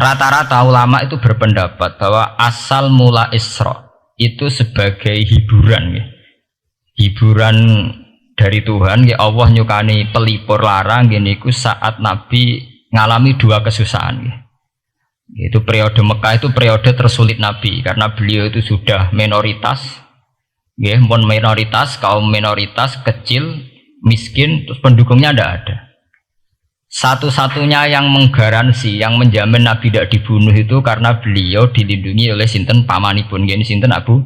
Rata-rata ulama itu berpendapat bahwa asal mula Isra itu sebagai hiburan ya. Hiburan dari Tuhan ya, Allah nyukani pelipur larang gini ku saat Nabi ngalami dua kesusahan ya. Itu periode Mekah itu periode tersulit Nabi karena beliau itu sudah minoritas ya, kaum minoritas kecil, miskin, terus pendukungnya tidak ada. Satu-satunya yang menggaransi, yang menjamin Nabi tidak dibunuh itu karena beliau dilindungi oleh sinten pamanipun, gini sinten Abu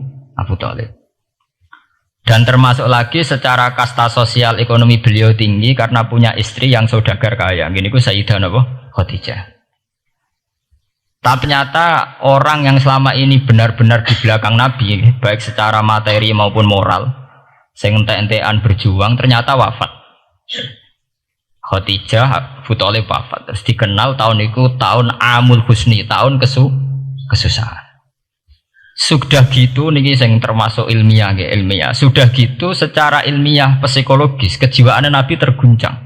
Thalib. Dan termasuk lagi secara kasta sosial ekonomi beliau tinggi karena punya istri yang saudagar kaya. Gini ku Sayyidah Khadijah. Tapi ternyata orang yang selama ini benar-benar di belakang Nabi, baik secara materi maupun moral, sing entek-entekan berjuang, ternyata wafat. Khadijah Abu Thalib wafat. Terus dikenal tahun itu tahun Amul Husni, tahun kesusahan. Sudah gitu niki sing termasuk ilmiah. Sudah gitu secara ilmiah psikologis kejiwaan Nabi terguncang.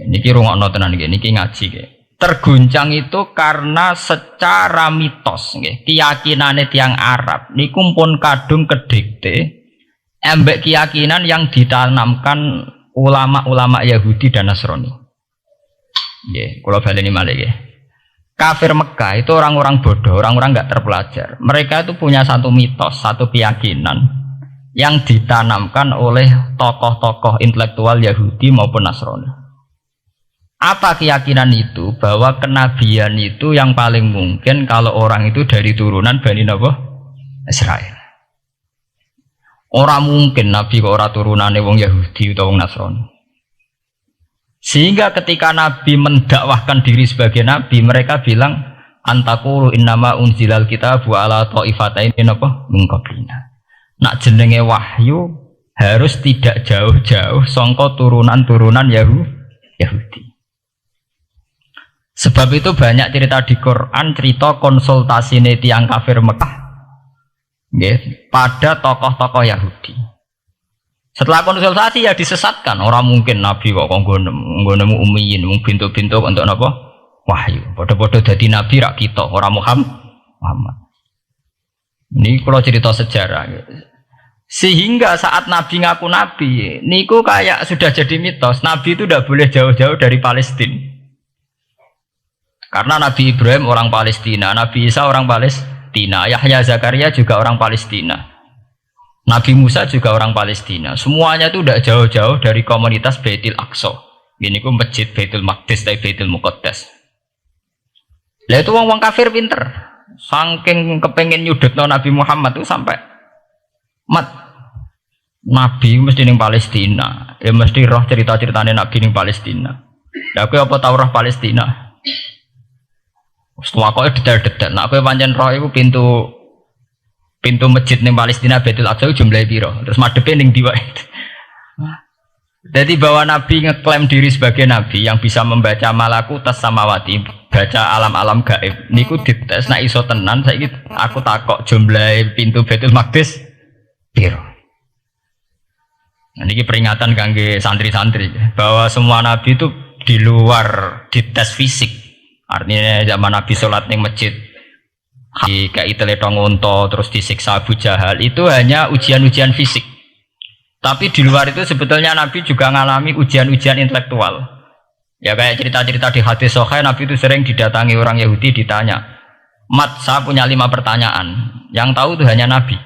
Niki rungokno tenan niki ngaji nggih. Terguncang itu karena secara mitos nggih, keyakinane tiyang Arab niku pun kadung kedikte embek keyakinan yang ditanamkan ulama-ulama Yahudi dan Nasrani. Nggih, kula baleni malih nggih. Kafir Mekah itu orang-orang bodoh, orang-orang enggak terpelajar. Mereka itu punya satu mitos, satu keyakinan yang ditanamkan oleh tokoh-tokoh intelektual Yahudi maupun Nasrani. Apa keyakinan itu? Bahwa kenabian itu yang paling mungkin kalau orang itu dari turunan Bani Israel. Orang mungkin Nabi kok ora turunane wong Yahudi utawa wong Nasrani. Sehingga ketika Nabi mendakwahkan diri sebagai Nabi, mereka bilang antakulu innama unzilal kitabu ala taifataini min qablina. Nak jenenge wahyu harus tidak jauh-jauh sangka turunan-turunan Yahudi. Sebab itu banyak cerita di Quran, cerita konsultasi tiang kafir Mekah pada tokoh-tokoh Yahudi. Setelah konsultasi ya disesatkan. Orang mungkin Nabi kok nemu ummiyin, mung bintu-bintu untuk napa? Wahyu. Padha-padha dadi nabi rak kita, orang Muhammad. Ini kalau cerita sejarah. Sehingga saat Nabi ngaku Nabi, niku kayak sudah jadi mitos. Nabi itu tidak boleh jauh-jauh dari Palestina. Karena Nabi Ibrahim orang Palestina, Nabi Isa orang Palestina, Yahya Zakaria juga orang Palestina. Nabi Musa juga orang Palestina. Semuanya itu tidak jauh-jauh dari komunitas Baitul Aqsa. Ini ku masjid Baitul Maqdis dan Baitul Muqaddas. Lah itu wong kafir pinter. Saking kepengen nyudutno Nabi Muhammad itu sampai Nabi mesti ning Palestina. Ya mesti roh cerita-ceritane Nabi ning Palestina. Lah kowe apa tau roh Palestina? Setelah kok detail-detail. Nah kowe pancen roh iku pintu masjid ning Palestina Baitul Aqsa jumlahe piro? Terus madepe ning ndi wae. Jadi bahwa Nabi ngeklaim diri sebagai Nabi yang bisa membaca malakutas samawati, baca alam-alam gaib. Niku dites nek iso tenan saiki aku takok jumlahe pintu Baitul Maqdis piro. Nah, niki peringatan kangge santri-santri bahwa semua nabi itu di luar dites fisik. Artinya zaman Nabi sholat ning masjid kayak teletong unta terus disiksa Abu Jahal itu hanya ujian-ujian fisik. Tapi di luar itu sebetulnya Nabi juga mengalami ujian-ujian intelektual. Ya kayak cerita-cerita di hadis Sahih, Nabi itu sering didatangi orang Yahudi ditanya, "Mat, saya punya 5 pertanyaan. Yang tahu itu hanya Nabi.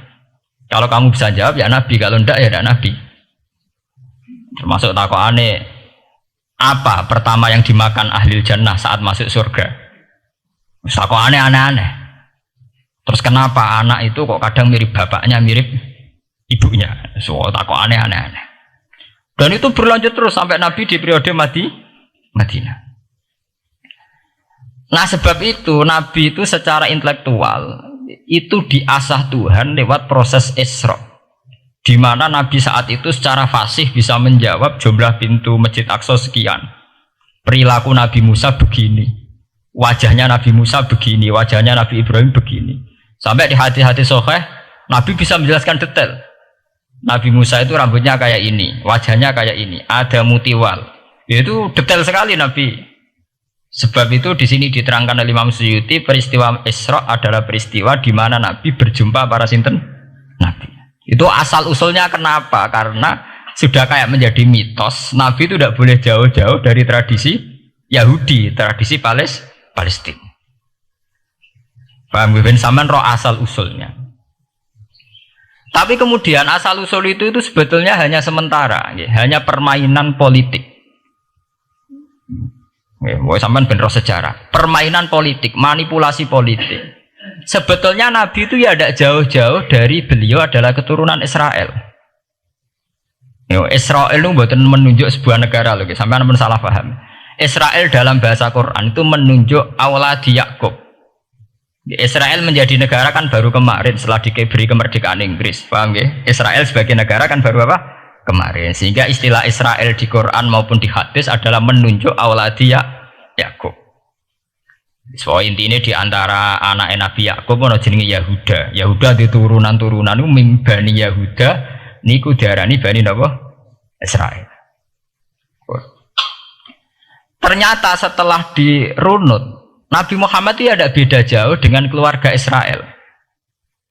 Kalau kamu bisa jawab ya Nabi, kalau enggak ya tidak Nabi." Termasuk takokane, apa pertama yang dimakan ahli jannah saat masuk surga? Takokane aneh-aneh. Terus kenapa anak itu kok kadang mirip bapaknya, mirip ibunya? So takut aneh-aneh. Dan itu berlanjut terus sampai Nabi di periode Madinah. Nah sebab itu Nabi itu secara intelektual itu diasah Tuhan lewat proses Isra, di mana Nabi saat itu secara fasih bisa menjawab jumlah pintu Masjid Aqsa sekian. Perilaku Nabi Musa begini, wajahnya Nabi Musa begini, wajahnya Nabi Ibrahim begini. Sampai di hati-hati Sahih, Nabi bisa menjelaskan detail. Nabi Musa itu rambutnya kayak ini, wajahnya kayak ini, ada mutiwal. Itu detail sekali Nabi Sebab itu di sini diterangkan oleh Imam Suyuti, peristiwa Isra adalah peristiwa di mana Nabi berjumpa para sinten Nabi. Itu asal usulnya kenapa? Karena sudah kayak menjadi mitos, Nabi itu tidak boleh jauh-jauh dari tradisi Yahudi, tradisi Palestina. Paham ben sampean roh asal usulnya. Tapi kemudian asal usul itu sebetulnya hanya sementara, ya, hanya permainan politik. Ya, sampean ben roh sejarah, permainan politik, manipulasi politik. Sebetulnya Nabi itu ya tidak jauh-jauh dari beliau adalah keturunan Israel. Yo, Israel itu bukan menunjuk sebuah negara loh, sampean pun salah paham. Israel dalam bahasa Quran itu menunjuk auladi Yakub. Israel menjadi negara kan baru kemarin setelah diberi kemerdekaan Inggris, paham ya? Israel sebagai negara kan baru apa? Kemarin. Sehingga istilah Israel di Quran maupun di hadis adalah menunjuk auladi Yakub. So intinya di antara anak Nabi Yakub ono jenenge Yahuda. Yahuda di turunan-turunan itu mimbani Yahuda niku diarani bani napa? Israel. Ternyata setelah dirunut Nabi Muhammad itu ada beda jauh dengan keluarga Israel.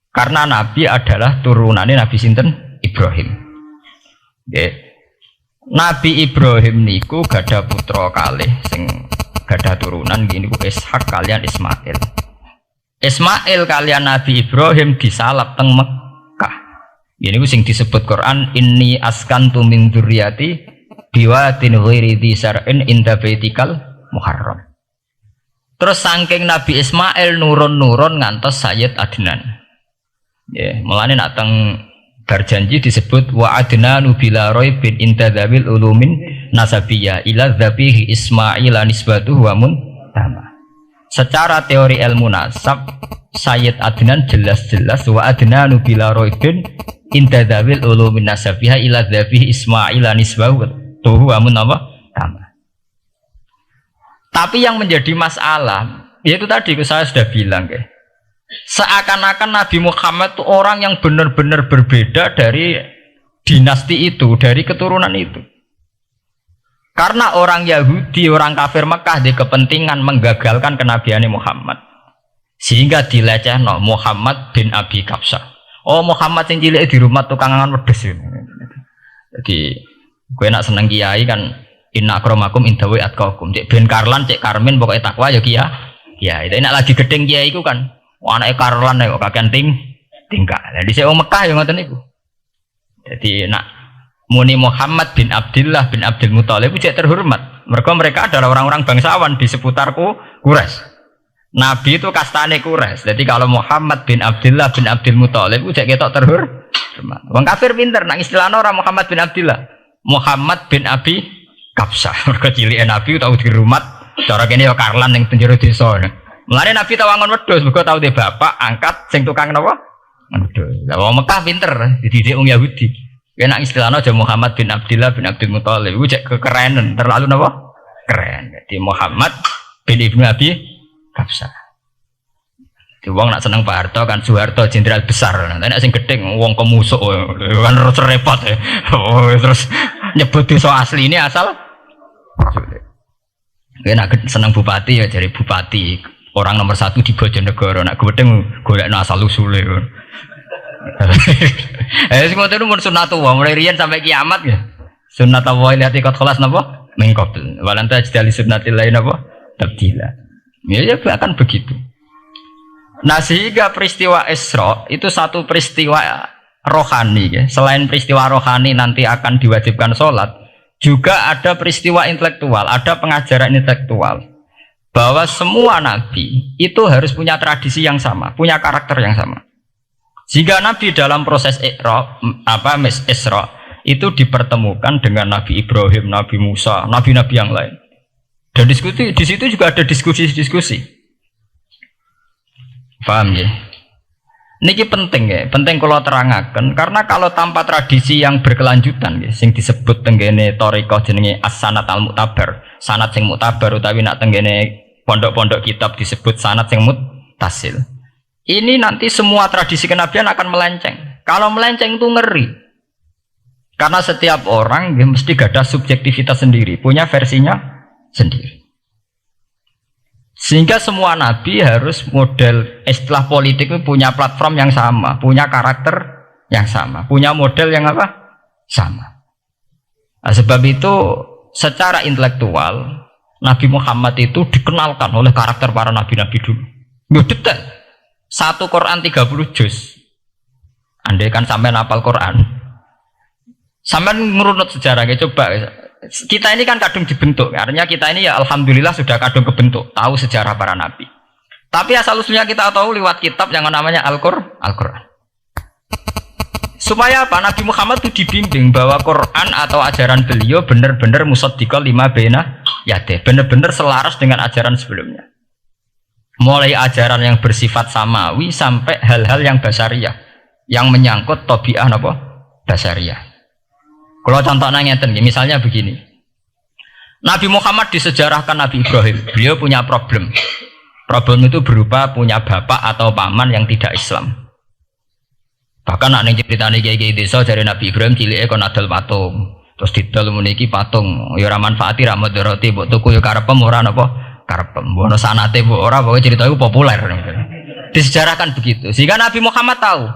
Karena Nabi adalah turunannya Nabi sinten Ibrahim. Nabi Ibrahim niku gada putra kalih sing gada turunan gini ku Ishak kalian Ismail. Ismail kalian Nabi Ibrahim disalap teng Mekah. Ini ku sing disebut Quran inni askantu min dzurriyyati biwatin ghairi dzi sar'in inda baitikal muharram. Terus saking Nabi Ismail nurun-nurun ngantos Sayyid Adnan. Ya, mulane nak teng berjanji disebut wa adnanu bila raibin intadzabil ulumin nasabiyah ila dzabihi Ismail nisbatuhu wa muntama. Secara teori ilmu nasab Sayyid Adnan jelas-jelas wa adnanu bila raibin intadzabil ulumin nasabiyah ila dzabihi Ismail nisbatuhu wa muntama. Tapi yang menjadi masalah, yaitu tadi saya sudah bilang, seakan-akan Nabi Muhammad itu orang yang benar-benar berbeda dari dinasti itu, dari keturunan itu. Karena orang Yahudi, orang kafir Mekah di kepentingan menggagalkan kenabian Muhammad, sehingga dilecehno Muhammad bin Abi Kabsah. Oh Muhammad yang cilik di rumah tukang angan wedes. Jadi gue nak seneng kiai kan. Inna akramakum indawi atqakum. Cek Ben Karlan, cek Karmin pokoknya takwa ya kia. Ya, itu enak lagi gedeng kiai iku kan. Anake Karlan kok kakean tingkah. Jadi saya Mekah ya ngoten niku. Jadi nak muni Muhammad bin Abdullah bin Abdul Muthalib cek terhormat. Mereka adalah orang-orang bangsawan di seputar Quraisy. Nabi itu kastane Quraisy. Jadi kalau Muhammad bin Abdullah bin Abdul Muthalib cek ketok terhormat. Wong kafir pinter nang istilahna ora Muhammad bin Abdullah. Muhammad bin Abi Kabsah, mereka cilik Nabi tahu di rumah, cara kene ya Karlan yang penjuru desa. Mulane Nabi tahu angon wedhus, mereka tahu de bapak angkat sing tukang napa? Wedhus. Lah wong Mekah pinter, dididik wong Yahudi. Kena istilahnya aja Muhammad bin Abdullah bin Abdul Muthalib, iku cek kekerenan, terlalu napa? Keren. Jadi Muhammad bin Ibnu Abi Kabsah. Di wong nak seneng Pak Harto kan Soeharto jenderal besar. Nek sing gedeng wong kemusuk kan repot ya. Oh, terus nyebut desa asli ini asal nak seneng bupati ya jadi bupati orang nomor 1 di Bojonegoro. Nak gedeng golekno asal usule. Sing ngoten mun sunatullah mulai riyen sampai kiamat ya. Sunatullah lihat ikut kelas napa? Mengkopel. Walanta jadi sunnatillah napa? Tabdila. Ya akan begitu. Nah sehingga peristiwa Isra itu satu peristiwa rohani ya. Selain peristiwa rohani nanti akan diwajibkan sholat, juga ada peristiwa intelektual, ada pengajaran intelektual bahwa semua nabi itu harus punya tradisi yang sama, punya karakter yang sama. Sehingga nabi dalam proses Isra itu dipertemukan dengan Nabi Ibrahim, Nabi Musa, nabi-nabi yang lain. Dan diskusi di situ juga ada diskusi-diskusi. Paham ya? Niki penting ya, penting kalau terangaken karena kalau tanpa tradisi yang berkelanjutan ya, sing disebut tenggene thariqah jenenge as-sanad al-mu'tabar, sanad sing mu'tabar utawi nak tenggene pondok-pondok kitab disebut sanad sing muttasil. Ini nanti semua tradisi kenabian akan melenceng. Kalau melenceng itu ngeri. Karena setiap orang ya, mesti ada subjektivitas sendiri, punya versinya sendiri. Sehingga semua nabi harus model istilah politik itu punya platform yang sama, punya karakter yang sama, punya model yang apa? Sama. Nah, sebab itu secara intelektual Nabi Muhammad itu dikenalkan oleh karakter para nabi-nabi dulu. Ya detail. Satu Quran 30 juz. Andai kan sampai hafal Quran. Sampai ngurunut sejarahnya coba. Kita ini kan kadung dibentuk. Artinya kita ini ya alhamdulillah sudah kadung kebentuk, tahu sejarah para nabi. Tapi asal usulnya kita tahu lewat kitab yang namanya Al-Quran. Supaya apa? Nabi Muhammad itu dibimbing bahwa Quran atau ajaran beliau benar-benar musaddiqal lima baina yadeh, benar-benar selaras dengan ajaran sebelumnya. Mulai ajaran yang bersifat samawi sampai hal-hal yang basariyah, yang menyangkut tabiah apa? Basariyah. Kalau contohnya ngeten, misalnya begini. Nabi Muhammad disejarahkan Nabi Ibrahim, beliau punya problem. Problem itu berupa punya bapak atau paman yang tidak Islam. Bahkan nak ning ceritane kiai-kiai desa dari Nabi Ibrahim cilike kon adol patung. Terus didol meniki patung ya ora manfaati ra mudarati mbok tuku ya karepem ora napa karepem. Mbok ana sanate mbok ora pokoke cerita iku populer. Disejarahkan begitu. Sehingga Nabi Muhammad tahu,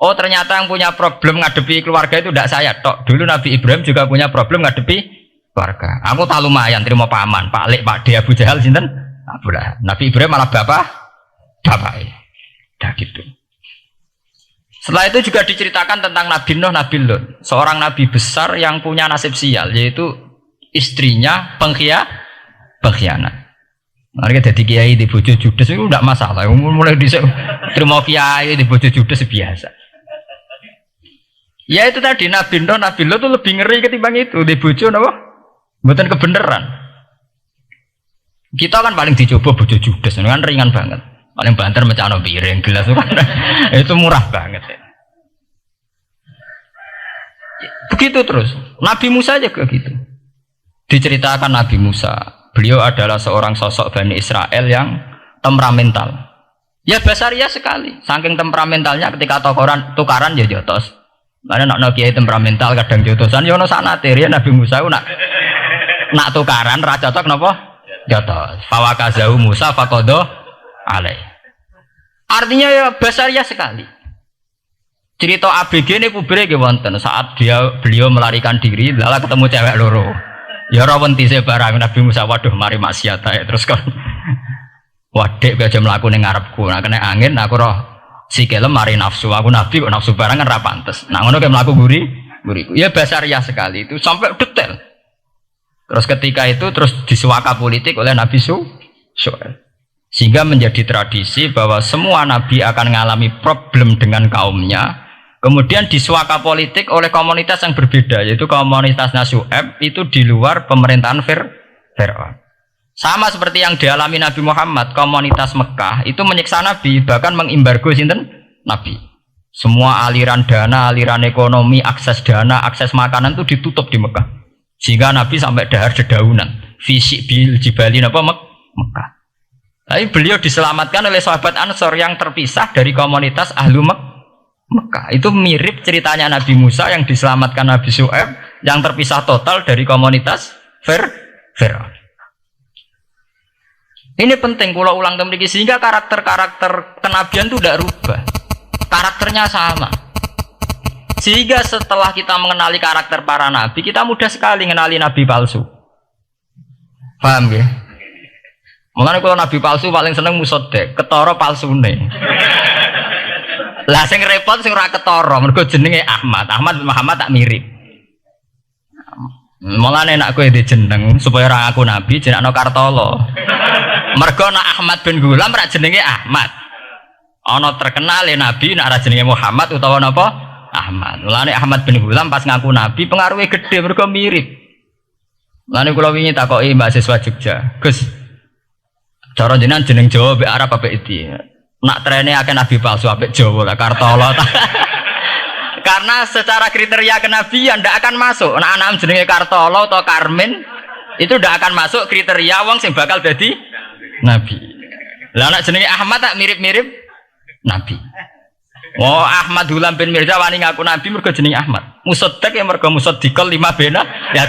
oh ternyata yang punya problem ngadepi keluarga itu tidak saya tok. Dulu Nabi Ibrahim juga punya problem ngadepi keluarga. Aku tak lumayan terima paman, Pak Lek, Pak De, Abu Jahal sinten? Abu Lahab. Nabi Ibrahim malah bapaknya. Dah gitu. Setelah itu juga diceritakan tentang Nabi Nuh, Nabi Lut, seorang nabi besar yang punya nasib sial, yaitu istrinya pengkhianat. Mereka jadi kiai di bojo judes itu tidak masalah. Mulai terima kiai di bojo judes biasa. Ya itu tadi Nabi Nuh, Nabi Lut itu lebih ngeri ketimbang itu di bojo apa? Bukan kebenaran. Kita kan paling dicoba bojo judes, kan ringan banget. Paling banter macam piring gelas itu murah banget ya. Begitu terus Nabi Musa juga gitu. Diceritakan Nabi Musa, beliau adalah seorang sosok Bani Israel yang temperamental. Ya basaria sekali. Saking temperamentalnya ketika tukaran ya jotos. Karena nak kiai temperamental kadang jotosan ya ono sanate ya Nabi Musa nak tukaran ra cocok napa? Jotos. Fawakazahu Musa faqada alai. Artinya ya basaria sekali. Cerita ABG ini publik ya wonten saat beliau melarikan diri lalu ketemu cewek loro. Ya ora wenti barang Nabi Musa waduh mari maksiat ae terus kan. Wadek aja mlaku ning ngarepku. Nah kena angin aku roh sikile mari nafsu. Aku nabi kok nafsu barang kan ra pantes. Nah ngono ke mlaku guriku. Ya basaria sekali itu sampai detail. Terus ketika itu terus disuaka politik oleh Nabi Syuaib. Sehingga menjadi tradisi bahwa semua nabi akan mengalami problem dengan kaumnya, kemudian disuaka politik oleh komunitas yang berbeda, yaitu komunitas Syuaib itu di luar pemerintahan Fir'aun. Sama seperti yang dialami Nabi Muhammad, komunitas Mekah itu menyiksa Nabi, bahkan mengimbargo sinten Nabi. Semua aliran dana, aliran ekonomi, akses dana, akses makanan itu ditutup di Mekah. Sehingga Nabi sampai dahar dedaunan, fisik bil jibalin apa Mekah. Tapi beliau diselamatkan oleh sahabat Ansor yang terpisah dari komunitas Ahlu Mekah. Itu mirip ceritanya Nabi Musa yang diselamatkan Nabi Syuaib yang terpisah total dari komunitas Fir'aun. Ini penting kalau ulang kembali sehingga karakter-karakter kenabian itu tidak rubah. Karakternya sama. Sehingga setelah kita mengenali karakter para nabi, kita mudah sekali mengenali nabi palsu. Paham ya? Mengenai kalau nabi palsu paling seneng musodek, ketara palsune. Lah sing repot sing ora ketara, mergo jenenge Ahmad. Ahmad Muhammad tak mirip. Mulane nek kowe jeneng supaya ora ngaku nabi jenengno Kartolo. Mergo nek Ahmad bin Gulam ora jenenge Ahmad. Ana terkenal nabi nek ora jenenge Muhammad utawa napa? Ahmad. Mulane Ahmad bin Gulam pas ngaku nabi pengaruhnya gede mergo mirip. Mulane kula wingi takoki mahasiswa Jogja, Gus cara jenengan jeneng Jawa mbek Arab apa iki? Nak trene akeh nabi palsu apik Jawa lah Kartolo. Karena secara kriteria kenabian ndak akan masuk. Nak anak jenenge Kartolo atau Karmin itu ndak akan masuk kriteria wong sing bakal dadi nabi. Lah nak jenenge Ahmad tak mirip-mirip nabi. Oh Ahmad Hulam bin Mirza wani ngaku nabi mergo jenenge Ahmad. Musaddiq ya mergo musaddiqal lima bena ya.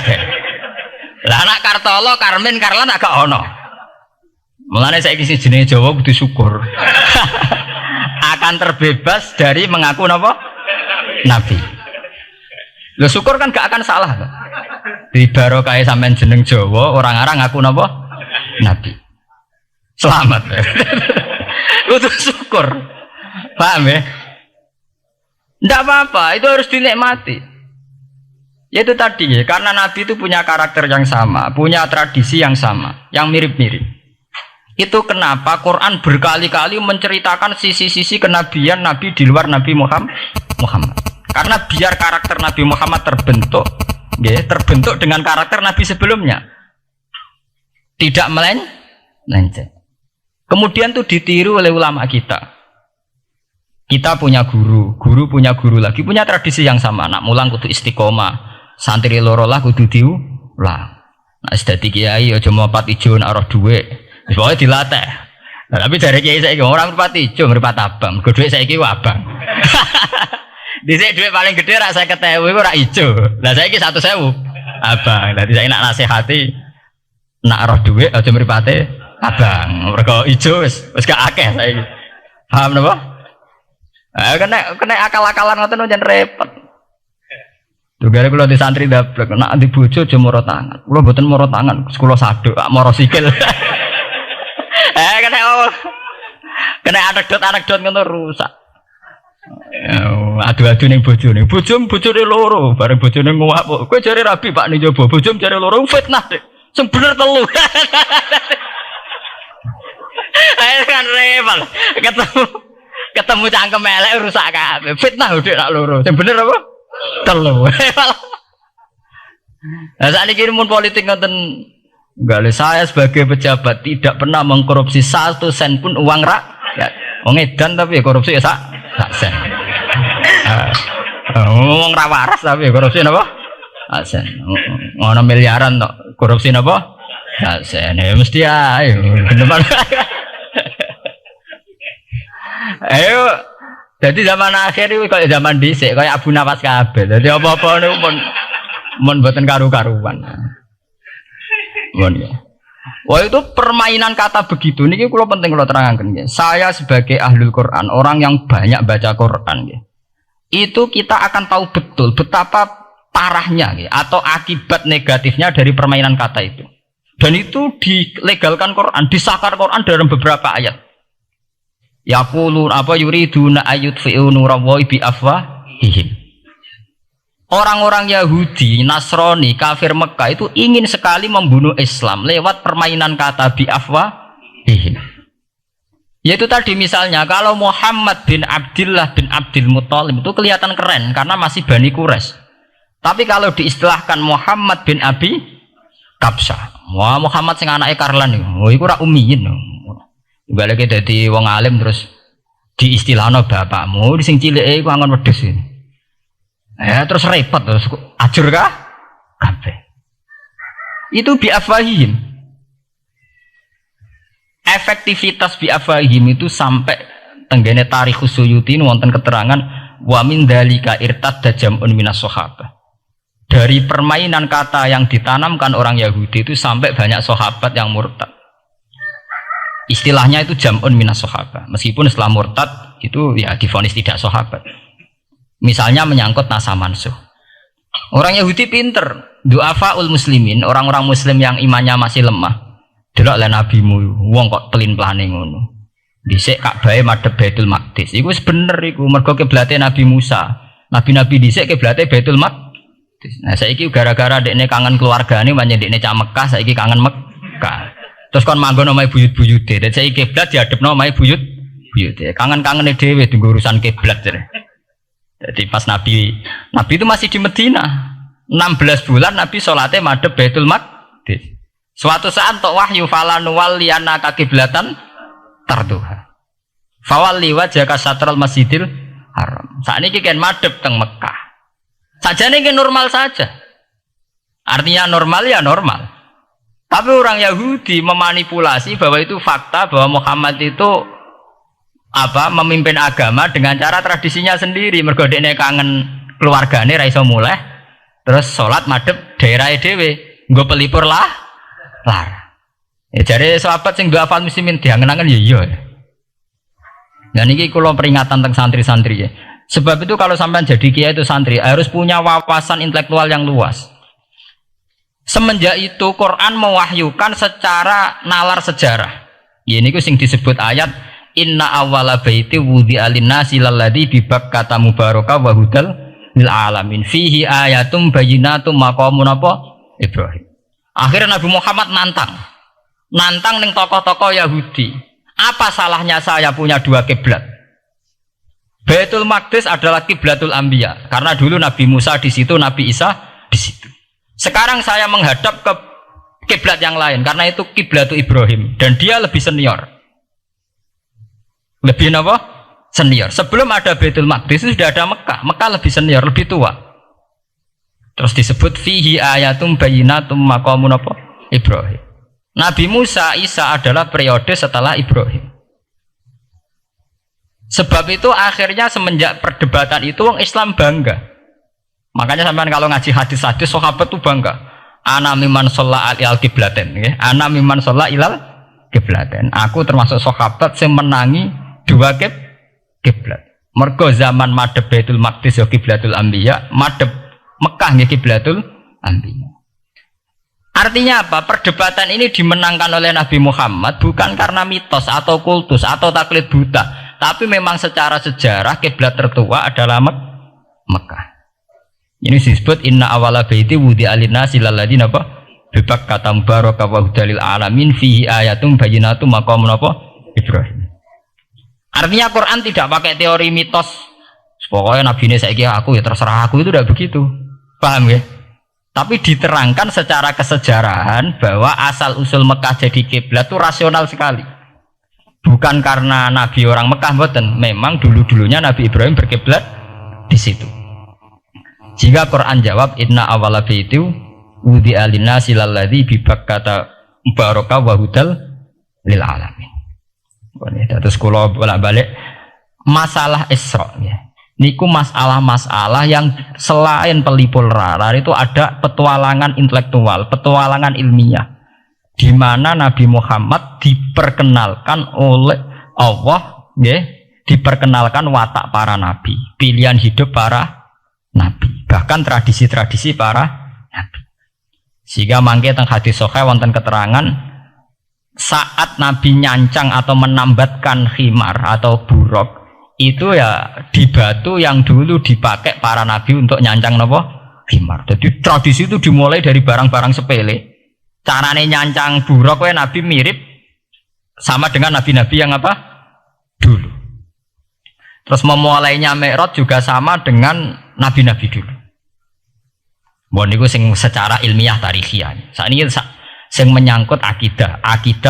Lah nak Kartolo, Karmin, Karlan agak ono. Mulane saiki sing jenenge Jawa kudu syukur. Akan terbebas dari mengaku napa? Nabi. Lho syukur kan gak akan salah. Di barokah sampean jeneng Jawa, orang-orang ngaku napa? Nabi. Selamat. Kudu syukur. Paham ya? Ndak apa-apa, itu harus dinikmati. Ya itu tadi ya, karena Nabi itu punya karakter yang sama, punya tradisi yang sama, yang mirip-mirip. Itu kenapa Quran berkali-kali menceritakan sisi-sisi kenabian Nabi di luar Nabi Muhammad. Karena biar karakter Nabi Muhammad terbentuk, ya, terbentuk dengan karakter Nabi sebelumnya. Tidak melenceng. Kemudian itu ditiru oleh ulama kita. Kita punya guru punya guru lagi, punya tradisi yang sama. Nak mulang kudu istiqomah, santri loro lah kudu diulang. Nah, sedadi kiai aja mripat ijo nak roh dhuwit. Wis pokoke dilatih. Nah, tapi dari kiai saiki orang mripat ijo, mripat abang. Mergo dhuwit saiki ku abang. Dhisik dhuwit paling gedhe rak 50.000 iku rak ijo. Lah saiki 100.000 abang. Dadi saiki nak nasihati nak roh dhuwit aja mripate abang. Mergo ijo wis gak akeh saiki. Paham napa? Kena akal-akalan ngoten njen repot. Tugare kula di santri dablek, nek di bojo aja moro tangan. Kula mboten moro tangan, kula saduk, moro sikil. Kena anekdot ngono rusak. Adu-adu ning bojone. Bojone loro, bareng bojone nguwak kok. Kowe jare rabi Pak ning jowo, bojom jare loro fitnah, Dik. Sing bener telu. Ayo kan repot. Ketemu cangkem elek rusak kabeh. Fitnah udah nak loro. Sing bener apa? Telu. Lah sakniki mun politik ngoten enggak, saya sebagai pejabat tidak pernah mengkorupsi 1 sen pun uang rakyat. Wong edan tapi ya korupsi ya sak sen. Ngomong ra waras tapi ya korupsi napa? Sak sen. Ngono miliaran tok korupsi napa? Sak sen. Ya mesti ae. Ayo, jadi zaman akhir itu kayak zaman dhisik, kayak Abu Nawas kabeh. Jadi apa-apa niku mun mboten karu-karuan. Mon ya. Wah itu permainan kata begitu niki kula penting kula terangaken nggih. Saya sebagai ahlul Quran, orang yang banyak baca Quran nggih. Itu kita akan tahu betul betapa parahnya nggih atau akibat negatifnya dari permainan kata itu. Dan itu dilegalkan Quran, disahkan Quran dalam beberapa ayat. Yaqulun apa yuriduna ayutfi'u nurallahi bi afwahihim. Orang-orang Yahudi, Nasrani, kafir Mekah itu ingin sekali membunuh Islam lewat permainan kata bi afwahihim. Yaitu tadi misalnya kalau Muhammad bin Abdullah bin Abdul Muthalib itu kelihatan keren karena masih Bani Quraisy. Tapi kalau diistilahkan Muhammad bin Abi Kabsah, wah Muhammad sing anake Karlan iku ora ummiyin. Balik dadi wong alim terus diistilahno bapakmu sing cilike iku angon wedhus. Ya terus repot terus ajur kah? Kabeh. Itu bi afwahihim. Efektivitas bi afwahihim itu sampai tenggene Tarikhus Suyuti wonten keterangan wa min dzalika irtadda jam'un minas sahabah. Dari permainan kata yang ditanamkan orang Yahudi itu sampai banyak sahabat yang murtad. Istilahnya itu jam'un minas sahabah. Meskipun setelah murtad itu ya divonis tidak sahabat. Misalnya menyangkut nasa mansuh. Orang Yahudi pinter, du'afaul muslimin, orang-orang muslim yang imannya masih lemah. Delok le nabimu, wong kok pelin-pelane ngono. Dhisik Ka'bah madhep Baitul Maqdis. Iku wis bener iku, mergo kiblate Nabi Musa. Nabi-nabi dhisik kiblate Baitul Maqdis. Nah saiki gara-gara dekne kangen keluargane pancen dekne cah Mekah, saiki kangen Mekah. Terus kon manggon omahe buyut-buyute. Dan saya kiblat diadepno omahe buyut-buyute. Kangen-kangene dhewe tunggu urusan kiblat. Jadi pas Nabi itu masih di Medina. 16 bulan Nabi salatnya madhep Baitul Maqdis. Suatu saat tok wahyu falanu walliyana kiblatan tarduha. Fawalli wajhaka satral Masjidil Haram. Sakniki kan madhep teng Mekah. Sajane ki normal saja. Artinya normal ya normal. Tapi orang Yahudi memanipulasi bahwa itu fakta bahwa Muhammad itu memimpin agama dengan cara tradisinya sendiri. Mergo dekne kangen keluargane ra iso muleh. Terus salat madhep daerah dhewe, nggo pelipur lar. Ya jare sahabat sing duafal muslimin diangen-angen ya iya. Dan ini kalau peringatan tentang santri-santri ya. Sebab itu kalau sampai jadi kiai itu santri harus punya wawasan intelektual yang luas. Semenjak itu Quran mewahyukan secara nalar sejarah. Ya ini sing disebut ayat Inna awwala baiti wudi'a lin-nasi lalladzi bi Bakkata mubarakah wa hudal lil alamin fihi ayatum bayyinatum maqamun apa Ibrahim. Akhirnya Nabi Muhammad nantang ning tokoh-tokoh Yahudi. Apa salahnya saya punya dua kiblat? Baitul Maqdis adalah kiblatul anbiya karena dulu Nabi Musa di situ, Nabi Isa di situ. Sekarang saya menghadap ke kiblat yang lain karena itu kiblatul Ibrahim dan dia lebih senior. Lebih apa? Senior. Sebelum ada Baitul Maqdis itu sudah ada Mekah. Mekah lebih senior, lebih tua. Terus disebut fihi ayatum bayyinatum maqamun apa? Ibrahim. Nabi Musa, Isa adalah periode setelah Ibrahim. Sebab itu akhirnya semenjak perdebatan itu orang Islam bangga. Makanya sampean kalau ngaji hadis-hadis sahabat itu bangga. Ana mimman shalla ilal qiblaten, nggih. Ana mimman shalla ilal qiblaten. Aku termasuk sahabat yang menangi dua kiblat. Mergo zaman madhep Baitul Maqdis ya kiblatul anbiya, madhep Mekah nggih kiblatul anbiya. Artinya apa? Perdebatan ini dimenangkan oleh Nabi Muhammad bukan karena mitos atau kultus atau taklid buta, tapi memang secara sejarah kiblat tertua adalah Mekah. Ini disebut inna awala baiti wudi'a lin-nasi lalladzi napa bi Bakkata mubarakah wa hudalil alamin fihi ayatum bayyinatum maqamun apa Ibrahim. Artinya Quran tidak pakai teori mitos. Pokoknya Nabi ini saiki aku ya terserah aku, itu tidak begitu. Paham ya? Tapi diterangkan secara kesejarahan bahwa asal usul Mekah jadi kiblat itu rasional sekali. Bukan karena Nabi orang Mekah mboten, memang dulu-dulunya Nabi Ibrahim berkiblat di situ. Jika Quran jawab inna awwala baiti wudi'a lin-nasi lalladzi bi Bakkata mubarakah wa hudal lil alamin. Terus kalau bolak-balik masalah Isra ya. Niku masalah-masalah yang selain pelipul rara itu ada petualangan intelektual, petualangan ilmiah, di mana Nabi Muhammad diperkenalkan oleh Allah, ya, diperkenalkan watak para nabi, pilihan hidup para nabi, bahkan tradisi-tradisi para nabi. Sehingga mangke teng hadis sahih wonten keterangan saat Nabi nyancang atau menambatkan khimar atau buruk itu ya di batu yang dulu dipakai para nabi untuk nyancang nopo khimar. Jadi tradisi itu dimulai dari barang-barang sepele. Carane nyancang buruk we nabi mirip sama dengan nabi-nabi yang apa dulu. Terus memulainya Mi'raj juga sama dengan nabi-nabi dulu. Bon niku sing secara ilmiah tarikhiyah. Sakniki sing menyangkut akidah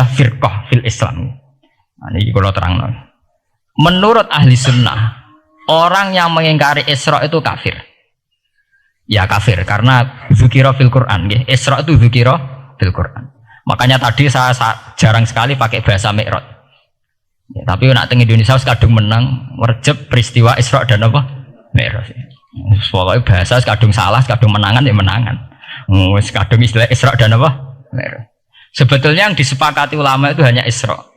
firqah fil Islam. Nah niki kula terangno. Menurut ahli sunnah, orang yang mengingkari Isra itu kafir. Ya kafir karena dzikra fil Quran, nggih. Isra itu dzikra fil Quran. Makanya tadi saya jarang sekali pakai bahasa Mi'raj. Ya, tapi nak teng Indonesia kadung menang merjep peristiwa Isra dan apa? Mi'raj. Pokoknya bahasa kadung salah, kadung menangan ya menangan. Wis kadung istilah Isra dan apa? Mi'raj. Sebetulnya yang disepakati ulama itu hanya Isra.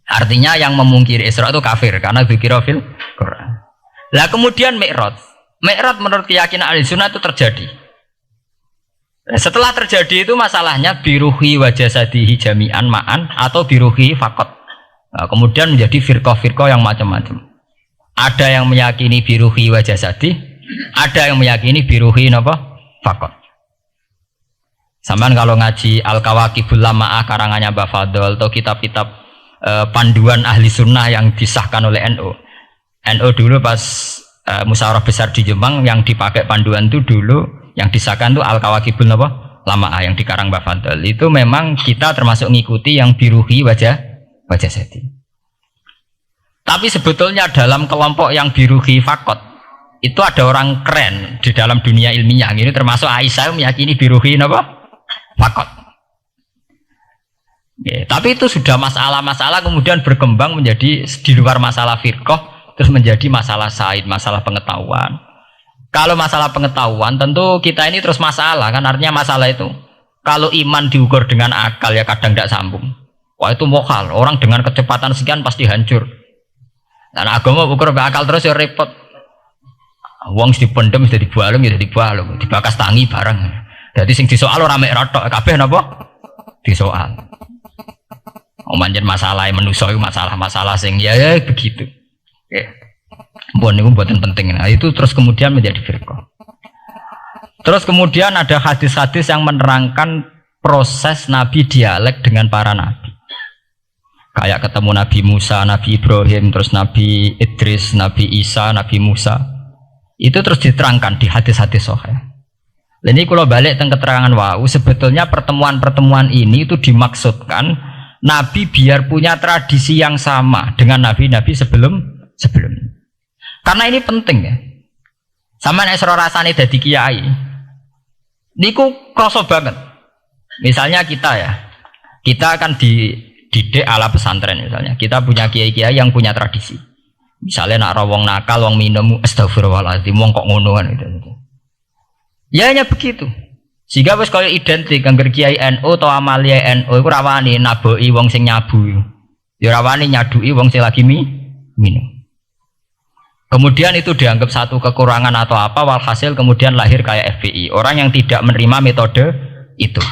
Artinya yang memungkiri Isra itu kafir karena dzikra fil Quran. Lah kemudian Mi'raj menurut keyakinan ahli sunnah itu terjadi. Setelah terjadi itu masalahnya biruhi wa jasadihi jami'an ma'an atau biruhi faqat. Nah, kemudian menjadi firqah-firqah yang macam-macam. Ada yang meyakini biruhi wa jasadi, ada yang meyakini biruhi napa faqat. Sampeyan kalau ngaji Al-Kawakibul Lama'ah karangannya Mbah Fadl atau kitab-kitab panduan ahli sunnah yang disahkan oleh NU. NU dulu pas musyawarah besar di Jemang yang dipakai panduan itu dulu yang disahkan itu Al-Kawakibul Lama'ah yang dikarang Mbah Fadl. Itu memang kita termasuk ngikuti yang biruhi wajah sedi. Tapi sebetulnya dalam kelompok yang biruhi fakot itu ada orang keren di dalam dunia ilmiah. Ini termasuk Aisyah meyakini biruhi fakot. Ya, tapi itu sudah masalah-masalah kemudian berkembang menjadi di luar masalah firqah terus menjadi masalah said, masalah pengetahuan. Kalau masalah pengetahuan tentu kita ini terus masalah kan artinya masalah itu Kalau iman diukur dengan akal ya kadang tidak sambung. Wah itu mokal. Orang dengan kecepatan sekian pasti hancur. Dan agama ukur dengan akal terus ya repot. Wong dipendem jadi dibualung ya dibualung, dibakas tangi bareng. Jadi sing disoal ora mek rotok kabeh napa? Disoal. Manjen masalah manusa iku masalah-masalah sing ya begitu. Oke. Mbon niku mboten penting. Nah, itu terus kemudian menjadi firqah. Terus kemudian ada hadis-hadis yang menerangkan proses Nabi dialek dengan para nabi. Kayak ketemu Nabi Musa, Nabi Ibrahim, terus Nabi Idris, Nabi Isa, Nabi Musa. Itu terus diterangkan di hadis-hadis sahih. Ini kalau balik tentang keterangan wau, sebetulnya pertemuan-pertemuan ini itu dimaksudkan Nabi biar punya tradisi yang sama dengan nabi-nabi sebelumnya. Karena ini penting ya. Sama nek sira rasane dadi kiai. Niku kroso banget. Misalnya kita akan dididik ala pesantren misalnya. Kita punya kiai-kiai yang punya tradisi. Misalnya nak rawong nakal, wong minum, astagfirullahaladzim, wong kok ngono kan gitu. Ya hanya begitu. Sehingga wis kaya identik angger kiai NU atau amalia NU iku rawani naboki wong sing nyabu. Ya rawani nyadui wong sing lagi minum. Kemudian itu dianggap satu kekurangan atau apa, walhasil kemudian lahir kayak FPI, orang yang tidak menerima metode itu.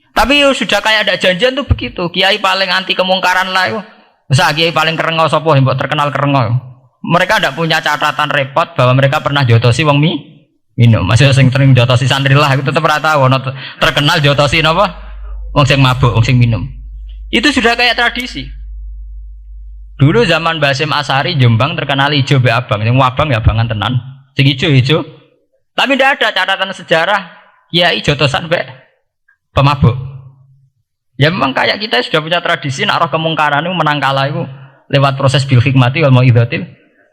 Tapi sudah kayak ada janjian tuh begitu, kiai paling anti kemungkaran lah itu. Masa kiai paling kerengo sapa mbok terkenal kerengo. Mereka tidak punya catatan repot bahwa mereka pernah jotosi wong minum. Masih sing sering jotosi santri lah, itu tetap ora tahu terkenal jotosi napa? Wong sing mabuk, wong sing minum. Itu sudah kayak tradisi. Dulu zaman Basim Asari Jombang terkenal hijau be abang, yang wabang ya abangan tenan, sing hijau. Tapi tidak ada catatan sejarah kiai jotosan be pemabuk. Ya memang kayak kita sudah punya tradisi nak roh kemungkaran itu menang kalah itu lewat proses bil hikmati wal mau'izatil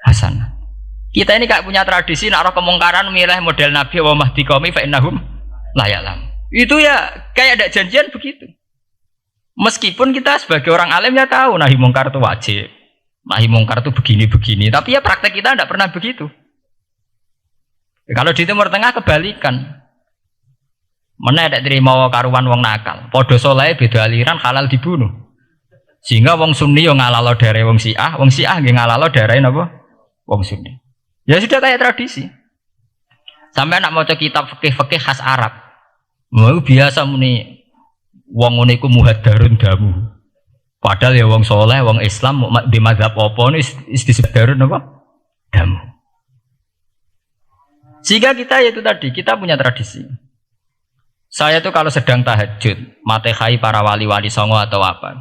hasanah. Kita ini kayak punya tradisi nak roh kemungkaran milih model Nabi wa mahdi qaumi fa innahum la ya'lam. Itu ya kayak ada janjian begitu. Meskipun kita sebagai orang alim ya tahu nahi mungkar itu wajib, nahi mungkar itu begini-begini, tapi ya praktek kita tidak pernah begitu. Kalau di Timur Tengah kebalikan, mana ada terima karuan wong nakal, podo soleh beda aliran halal dibunuh, sehingga wong Sunni yang ngalalo darai wong Syiah yang ngalalo darai apa? Wong Sunni. Ya sudah kayak tradisi. Sampai nak mau kitab fikih khas Arab, mau biasa muni. Wong ngene iku muhaddarun damu. Padahal ya wong soleh, wong Islam di mazhab apa wis disebut apa? Damu. Sehingga kita itu tadi, kita punya tradisi. Saya tuh kalau sedang tahajud, matehai para wali-wali songo atau apa,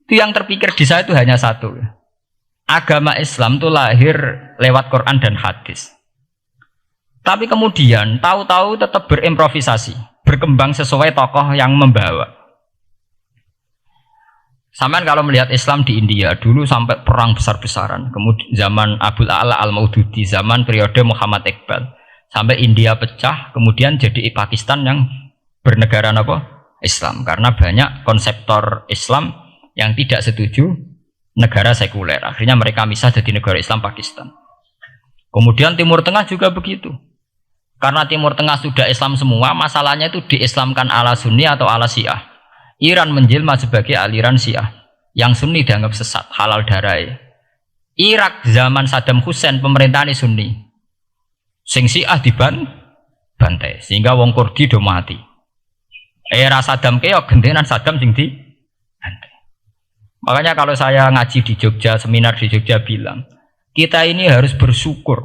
itu yang terpikir di saya itu hanya satu. Agama Islam itu lahir lewat Quran dan hadis. Tapi kemudian tahu-tahu tetap berimprovisasi, berkembang sesuai tokoh yang membawa. Sampai kalau melihat Islam di India dulu sampai perang besar-besaran, kemudian zaman Abul A'la Al-Maududi, zaman periode Muhammad Iqbal, sampai India pecah, kemudian jadi Pakistan yang bernegara apa? Islam, karena banyak konseptor Islam yang tidak setuju negara sekuler. Akhirnya mereka misah jadi negara Islam Pakistan. Kemudian Timur Tengah juga begitu. Karena Timur Tengah sudah Islam semua, masalahnya itu diislamkan ala Sunni atau ala Syiah. Iran menjelma sebagai aliran Syiah, yang Sunni dianggap sesat, halal darai. Irak zaman Saddam Hussein pemerintahan Sunni, sing Syiah dibantai, sehingga wong Kurdi do mati. Era Saddam keok gentenan Saddam sing dibantai. Makanya kalau saya ngaji di Jogja, seminar di Jogja bilang, kita ini harus bersyukur.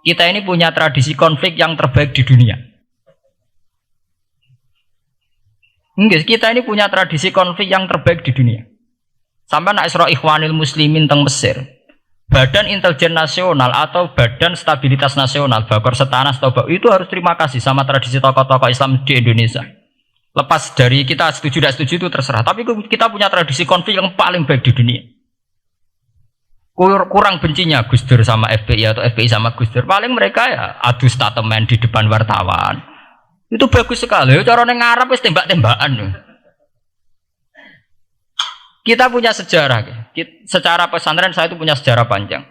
Kita ini punya tradisi konflik yang terbaik di dunia. Enggak, kita ini punya tradisi konflik yang terbaik di dunia. Sampai nak Isra Ikhwanil Muslimin teng Mesir, Badan Intelijen Nasional atau Badan Stabilitas Nasional, Bakor Setanas atau itu harus terima kasih sama tradisi tokoh-tokoh Islam di Indonesia. Lepas dari kita setuju tidak setuju itu terserah, tapi kita punya tradisi konflik yang paling baik di dunia. Kurang bencinya Gus Dur sama FPI atau FPI sama Gus Dur, paling mereka ya adu statement di depan wartawan. Itu bagus sekali. Cara nang Arab wis tembak-tembakan. Kita punya sejarah. Secara pesantren saya itu punya sejarah panjang.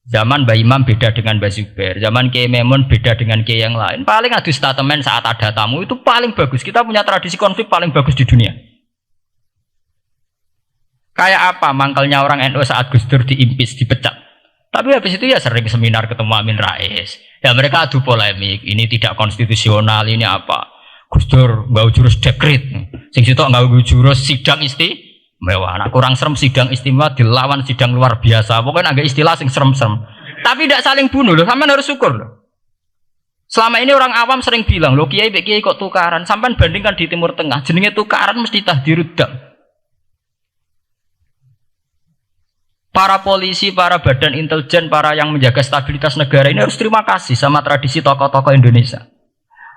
Zaman Mbah Imam beda dengan Mbah Zubair, zaman Kiai Memun beda dengan Kiai yang lain. Paling adu statement saat ada tamu itu paling bagus. Kita punya tradisi konflik paling bagus di dunia. Kayak apa mangkalnya orang NU saat Gus Dur diimpis, dipecat. Tapi habis itu ya sering seminar ketemu Amin Rais. Ya mereka adu polemik, ini tidak konstitusional, ini apa. Gus Dur nggak jurus dekret. Sing sitok nggak jurus sidang mewah, anak kurang serem sidang istimewa dilawan sidang luar biasa. Pokoknya agak istilah sing serem-serem. Tapi tidak saling bunuh loh, sampean harus syukur loh. Selama ini orang awam sering bilang, loh kiai kok tukaran. Sampean bandingkan di Timur Tengah, jenenge tukaran mesti tahdirudam. Para polisi, para badan intelijen, para yang menjaga stabilitas negara ini harus terima kasih sama tradisi tokoh-tokoh Indonesia.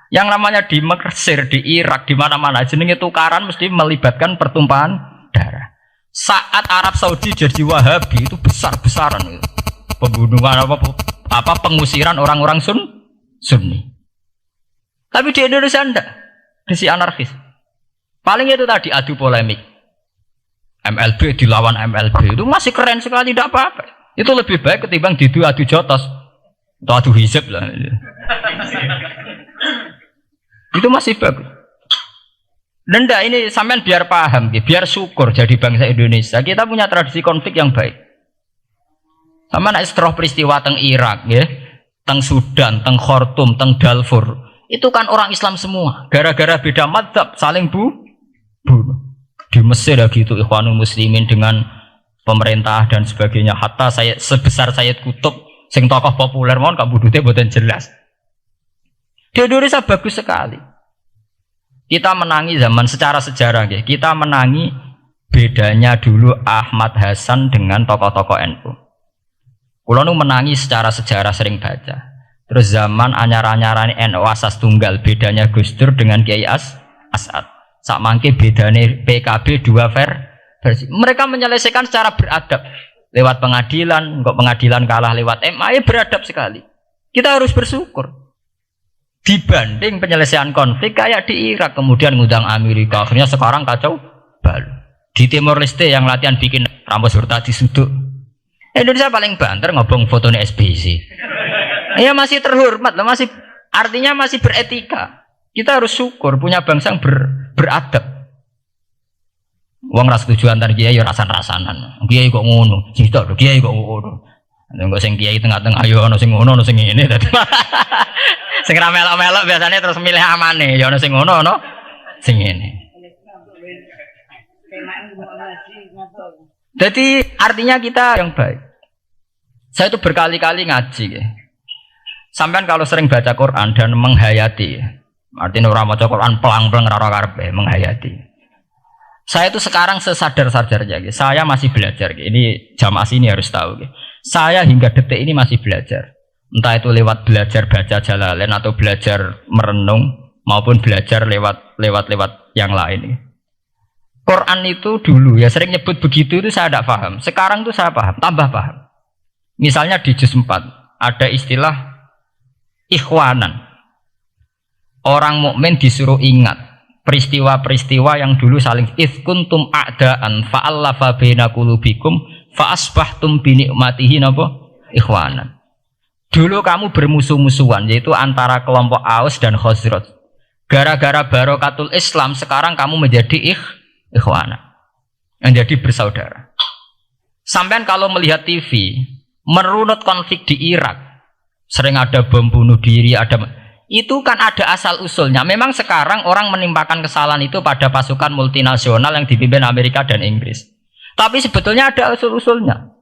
Yang namanya di Mesir, di Irak, di mana-mana jenenge tukaran mesti melibatkan pertumpahan darah. Saat Arab Saudi jadi Wahabi itu besar-besaran itu. Pembunuhan apa pengusiran orang-orang Sunni. Tapi di Indonesia enggak. Desi anarkis. Paling itu tadi adu polemik. MLB dilawan MLB itu masih keren sekali, tidak apa-apa. Itu lebih baik ketimbang adu jotos atau adu hizib lah. Itu masih bagus. Nenda ini sampean biar paham, biar syukur jadi bangsa Indonesia. Kita punya tradisi konflik yang baik. Sama nak setelah peristiwa teng Irak, ya, teng Sudan, teng Khartoum, teng Darfur, itu kan orang Islam semua. Gara-gara beda madzhab saling bunuh. Di Mesir ya gitu, Ikhwanul Muslimin dengan pemerintah dan sebagainya. Hatta saya sebesar Sayyid Qutb, sing tokoh populer mohon kak budutnya buatan jelas. Di Indonesia bagus sekali. Kita menangi zaman secara sejarah, ya. Kita menangi bedanya dulu Ahmad Hasan dengan tokoh-tokoh NU. Kulo nu menangi secara sejarah sering baca. Terus zaman anyar-anyarane NU asas tunggal, bedanya Gus Dur dengan Kiai As'ad. Sak mangke bedane PKB dua versi. Mereka menyelesaikan secara beradab. Lewat pengadilan, kok pengadilan kalah lewat MA, beradab sekali. Kita harus bersyukur. Dibanding penyelesaian konflik kayak di Irak, kemudian ngundang Amerika, akhirnya sekarang kacau balu. Di Timor Leste yang latihan bikin rambut serta disuduk, Indonesia paling banter ngobong fotonya SBC. Ya masih terhormat loh, masih artinya masih beretika. Kita harus syukur punya bangsa yang beradab. Wong ras tujuan antar kiai ya rasan-rasanan. Kiai kok ngono, sitok lho kiai kok ngono. Enggak sing kiai tengah-tengah ayo ono sing ngono ono sing ngene dadi. Sing ra melok-melok biasanya terus milih amane, ya ono sing ngono ono sing ngene. Jadi artinya kita yang baik. Saya itu berkali-kali ngaji ya. Sampean kalau sering baca Quran dan menghayati, artinya orang baca Quran pelang-pelang ora karepe menghayati. Saya itu sekarang sesadar-sadarnya, saya masih belajar. Ini jamaah sini harus tahu. Saya hingga detik ini masih belajar. Entah itu lewat belajar baca Jalalain atau belajar merenung maupun belajar lewat yang lain. Quran itu dulu ya sering nyebut begitu itu saya tidak paham. Sekarang itu saya paham, tambah paham. Misalnya di juz 4 ada istilah ikhwanan. Orang mukmin disuruh ingat peristiwa-peristiwa yang dulu saling kuntum a'daan fa'allafa baina qulubikum fa asbahtum bi nikmatihi napa ikhwanan. Dulu kamu bermusuh-musuhan yaitu antara kelompok Aus dan Khazraj. Gara-gara barokatul Islam sekarang kamu menjadi ikhwanan. Menjadi bersaudara. Sampean kalau melihat TV merunut konflik di Irak, sering ada bom bunuh diri, itu kan ada asal usulnya. Memang sekarang orang menimpakan kesalahan itu pada pasukan multinasional yang dipimpin Amerika dan Inggris. Tapi sebetulnya ada usul-usulnya.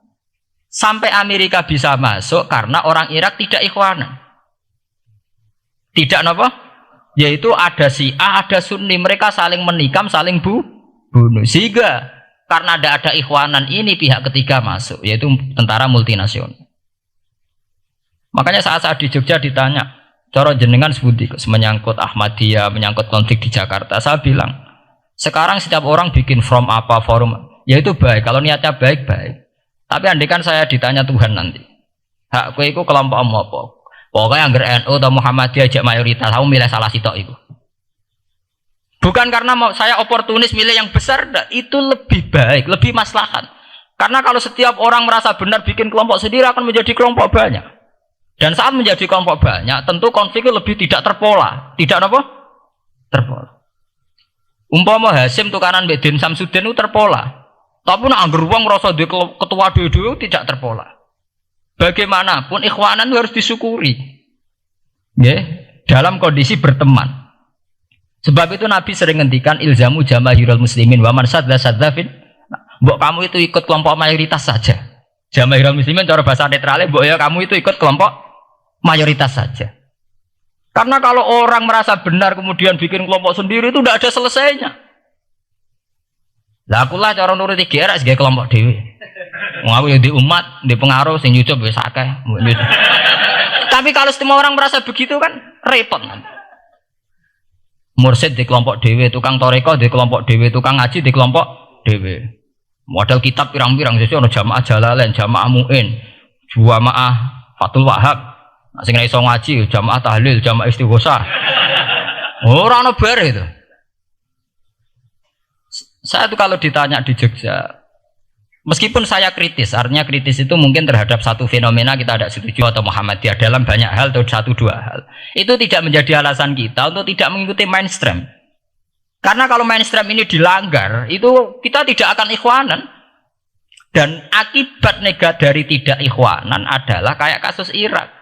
Sampai Amerika bisa masuk karena orang Irak tidak ikhwanan. Tidak apa? Yaitu ada Syiah, ada Sunni. Mereka saling menikam, saling bunuh. Sehingga karena ada ikhwanan ini pihak ketiga masuk, yaitu tentara multinasional. Makanya saat di Jogja ditanya, cara jenengan sebuti menyangkut Ahmadiyah, menyangkut konflik di Jakarta, saya bilang sekarang setiap orang bikin forum apa forum, ya itu baik kalau niatnya baik-baik. Tapi andai kan saya ditanya Tuhan nanti, hak kowe iku kelompok apa? Pokoknya angger NU atau Muhammadiyah ajak mayoritas, aku milih salah sitok itu. Bukan karena mau saya oportunis milih yang besar, itu lebih baik, lebih maslahat. Karena kalau setiap orang merasa benar bikin kelompok sendiri akan menjadi kelompok banyak. Dan saat menjadi kelompok banyak, tentu konfliknya lebih tidak terpola. Tidak apa? Terpola. Umpama Hasim tukaran Mbak Din Samsudin itu terpola. Tapi nak angger wong ngrasa duwe ketua dhewe tidak terpola. Bagaimanapun ikhwanan harus disyukuri. Nggih, dalam kondisi berteman. Sebab itu Nabi sering ngendikan ilzamu jamaahirul muslimin wa man sadza sadzafin. Mbok kamu itu ikut kelompok mayoritas saja. Jamaahirul muslimin cara bahasa netralnya mbok ya kamu itu ikut kelompok mayoritas saja. Karena kalau orang merasa benar kemudian bikin kelompok sendiri itu tidak ada selesainya. Lah akulah cara nuruti GR sebagai kelompok dewi. Wong aku ya di umat, di pengaruh sing nyucup wis akeh. Tapi kalau semua orang merasa begitu kan repot nanti. Mursid di kelompok dewi, tukang toreko di kelompok dewi, tukang ngaji di kelompok dewi. Model kitab pirang-pirang sesuk ana jamaah Jalalain, jamaah Muin, jamaah Fathul Wahab. Sing ora iso ngaji jamaah tahlil, jamaah istighosah. Ora ono bare itu. Saya tuh kalau ditanya di Jogja, meskipun saya kritis, artinya kritis itu mungkin terhadap satu fenomena kita tidak setuju atau Muhammadiyah dalam banyak hal atau satu dua hal. Itu tidak menjadi alasan kita untuk tidak mengikuti mainstream. Karena kalau mainstream ini dilanggar, itu kita tidak akan ikhwanan. Dan akibat negatif dari tidak ikhwanan adalah kayak kasus Irak.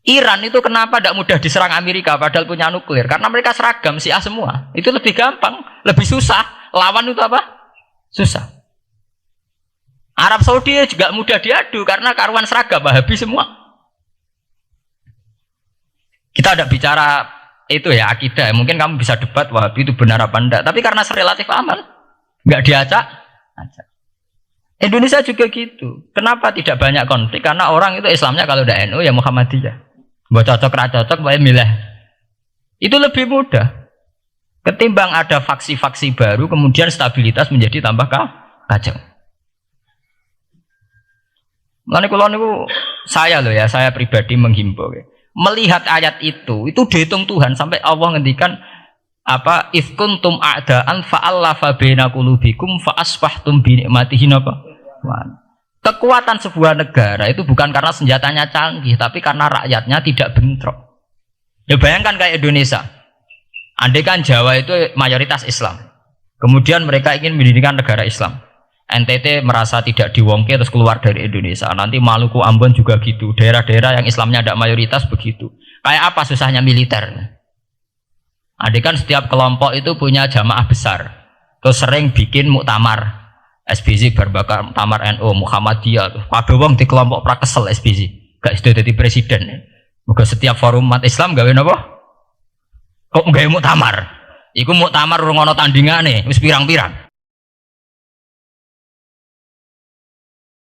Iran itu kenapa tidak mudah diserang Amerika padahal punya nuklir? Karena mereka seragam Syiah semua. Itu lebih gampang, lebih susah. Lawan itu apa? Susah. Arab Saudi juga mudah diadu karena karuan seragam Wahabi semua. Kita tidak bicara itu ya akidah. Mungkin kamu bisa debat Wahabi itu benar apa enggak. Tapi karena relatif aman, nggak diacak. Indonesia juga gitu. Kenapa tidak banyak konflik? Karena orang itu Islamnya kalau udah NU ya Muhammadiyah. Buat cocok ra cocok wae milih. Itu lebih mudah. Ketimbang ada faksi-faksi baru kemudian stabilitas menjadi tambah kacau. Mulane kula niku saya pribadi menghimbau ya. Melihat ayat itu dihitung Tuhan sampai Allah ngendikan apa if kuntum a'daan fa'allafa baina qulubikum fa asbahtum bi ni'matihi napa. Kekuatan sebuah negara itu bukan karena senjatanya canggih, tapi karena rakyatnya tidak bentrok. Ya bayangkan kayak Indonesia. Andai kan Jawa itu mayoritas Islam. Kemudian mereka ingin mendirikan negara Islam. NTT merasa tidak diwongke terus keluar dari Indonesia. Nanti Maluku, Ambon juga gitu. Daerah-daerah yang Islamnya tidak mayoritas begitu. Kayak apa susahnya militer? Andai kan setiap kelompok itu punya jamaah besar. Terus sering bikin muktamar. SBC berbakar muktamar NU, Muhammadiyah. Kabeh wong di kelompok pra kesel SBC. Gak sudah jadi presiden. Moga setiap forum umat Islam gawe napa? Kok gawe muktamar? Iku muktamar urung ana tandingane, wis pirang-pirang.